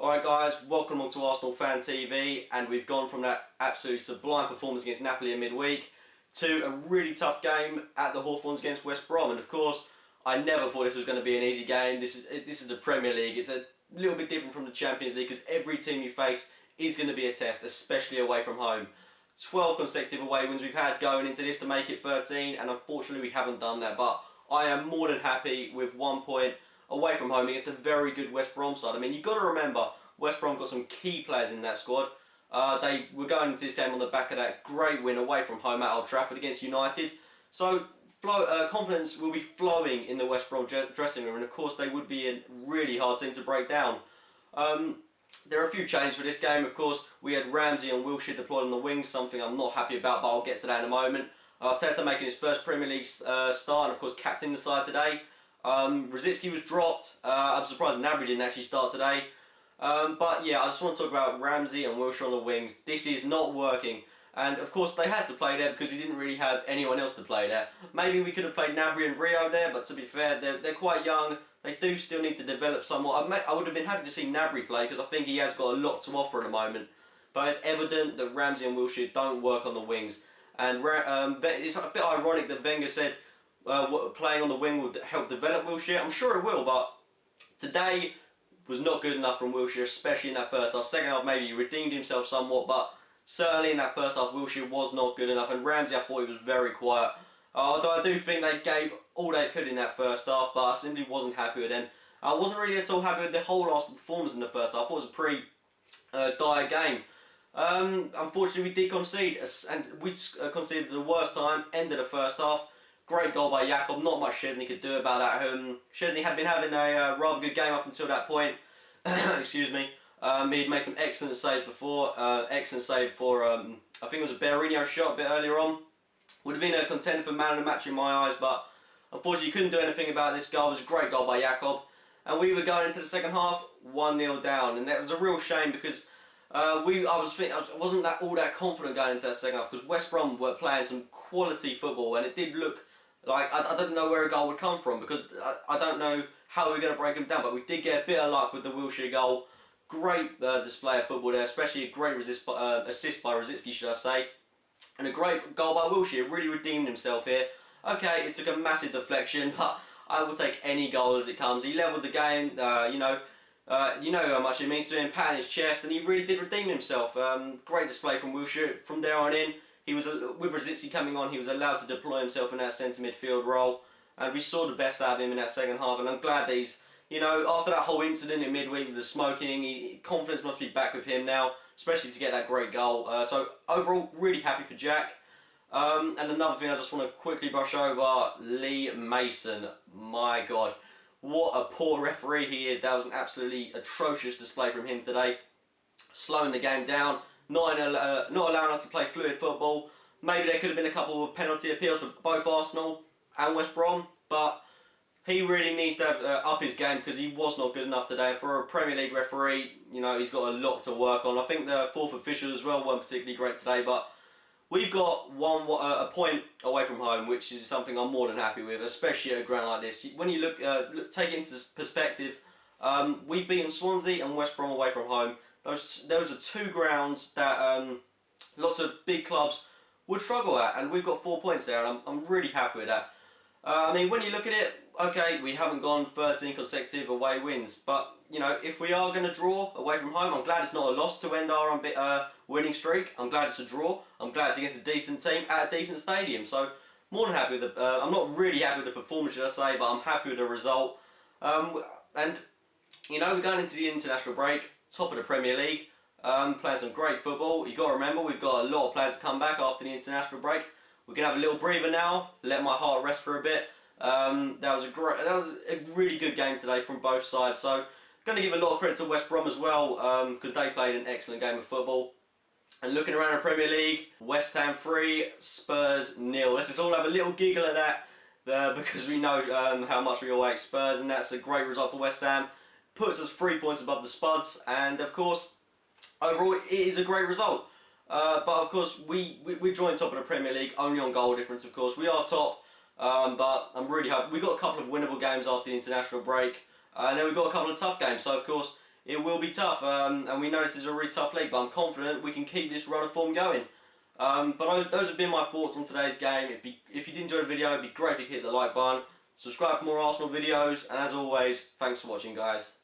Alright guys, welcome on to Arsenal Fan TV, and we've gone from that absolutely sublime performance against Napoli in midweek to a really tough game at the Hawthorns against West Brom. And of course, I never thought this was going to be an easy game. This is the Premier League. It's a little bit different from the Champions League because every team you face is going to be a test, especially away from home. 12 consecutive away wins we've had going into this to make it 13, and unfortunately we haven't done that. But I am more than happy with 1 point away from home against a very good West Brom side. I mean, you've got to remember, West Brom got some key players in that squad. They were going into this game on the back of that great win away from home at Old Trafford against United. So confidence will be flowing in the West Brom dressing room, and of course they would be a really hard team to break down. There are a few changes for this game. Of course, we had Ramsey and Wilshere deployed on the wings, something I'm not happy about, but I'll get to that in a moment. Arteta making his first Premier League start, and of course captaining the side today. Rosicky was dropped. I'm surprised Gnabry didn't actually start today. But yeah, I just want to talk about Ramsey and Wilshere on the wings. This is not working. And of course they had to play there because we didn't really have anyone else to play there. Maybe we could have played Gnabry and Rio there, but to be fair, they're quite young. They do still need to develop somewhat. I would have been happy to see Gnabry play because I think he has got a lot to offer at the moment. But it's evident that Ramsey and Wilshere don't work on the wings. And it's a bit ironic that Wenger said playing on the wing would help develop Wilshere. I'm sure it will, but today was not good enough from Wilshere, especially in that first half. Second half maybe he redeemed himself somewhat, but certainly in that first half Wilshere was not good enough, and Ramsey I thought he was very quiet. Although I do think they gave all they could in that first half, but I simply wasn't happy with them. I wasn't really at all happy with the whole Arsenal performance in the first half. I thought it was a pretty dire game. Unfortunately we did concede, and we conceded the worst time, end of the first half. Great goal by Jakob, not much Szczesny could do about that. Szczesny had been having a rather good game up until that point. Excuse me. He'd made some excellent saves before. Excellent save for, I think it was a Berrinho shot a bit earlier on. Would have been a contender for man of the match in my eyes, but unfortunately couldn't do anything about this goal. It was a great goal by Jakob. And we were going into the second half 1-0 down, and that was a real shame because I wasn't all that confident going into that second half because West Brom were playing some quality football, and it did look like I didn't know where a goal would come from because I don't know how we were going to break them down, but we did get a bit of luck with the Wilshere goal. Great display of football there, especially a great assist by Rosicky, should I say, and a great goal by Wilshere. Really redeemed himself here. Okay, it took a massive deflection, but I will take any goal as it comes. He levelled the game, you know how much it means to him, pat on his chest, and he really did redeem himself. Great display from Wilshere. From there on in, he was, with Rosicky coming on, he was allowed to deploy himself in that centre midfield role, and we saw the best out of him in that second half, and I'm glad that he's, you know, after that whole incident in midweek with the smoking, confidence must be back with him now, especially to get that great goal. So overall, really happy for Jack. And another thing I just want to quickly brush over, Lee Mason. My God, what a poor referee he is. That was an absolutely atrocious display from him today. Slowing the game down, not allowing us to play fluid football. Maybe there could have been a couple of penalty appeals for both Arsenal and West Brom, but he really needs to have, up his game because he was not good enough today. For a Premier League referee, you know, he's got a lot to work on. I think the fourth official as well weren't particularly great today, but we've got a point away from home, which is something I'm more than happy with, especially at a ground like this. When you take it into perspective, we've beaten Swansea and West Brom away from home. Those are two grounds that lots of big clubs would struggle at, and we've got 4 points there, and I'm really happy with that. I mean, when you look at it, okay, we haven't gone 13 consecutive away wins, but you know, if we are going to draw away from home, I'm glad it's not a loss to end our winning streak. I'm glad it's a draw. I'm glad it's against a decent team at a decent stadium. So more than happy with the. I'm not really happy with the performance, should I say, but I'm happy with the result. And you know, we're going into the international break, top of the Premier League, playing some great football. You got to remember, we've got a lot of players to come back after the international break. We can have a little breather now, let my heart rest for a bit. That was a really good game today from both sides. So, going to give a lot of credit to West Brom as well because they played an excellent game of football. And looking around the Premier League, West Ham 3, Spurs 0. Let's just all have a little giggle at that because we know how much we all hate Spurs, and that's a great result for West Ham. Puts us 3 points above the Spuds, and of course, overall it is a great result. But of course, we joined top of the Premier League only on goal difference. Of course, we are top, but I'm really happy. We got a couple of winnable games after the international break, and then we've got a couple of tough games. So of course, it will be tough, and we know this is a really tough league, but I'm confident we can keep this run of form going. Those have been my thoughts on today's game. If you did enjoy the video, it'd be great if you could hit the like button, subscribe for more Arsenal videos, and as always, thanks for watching, guys.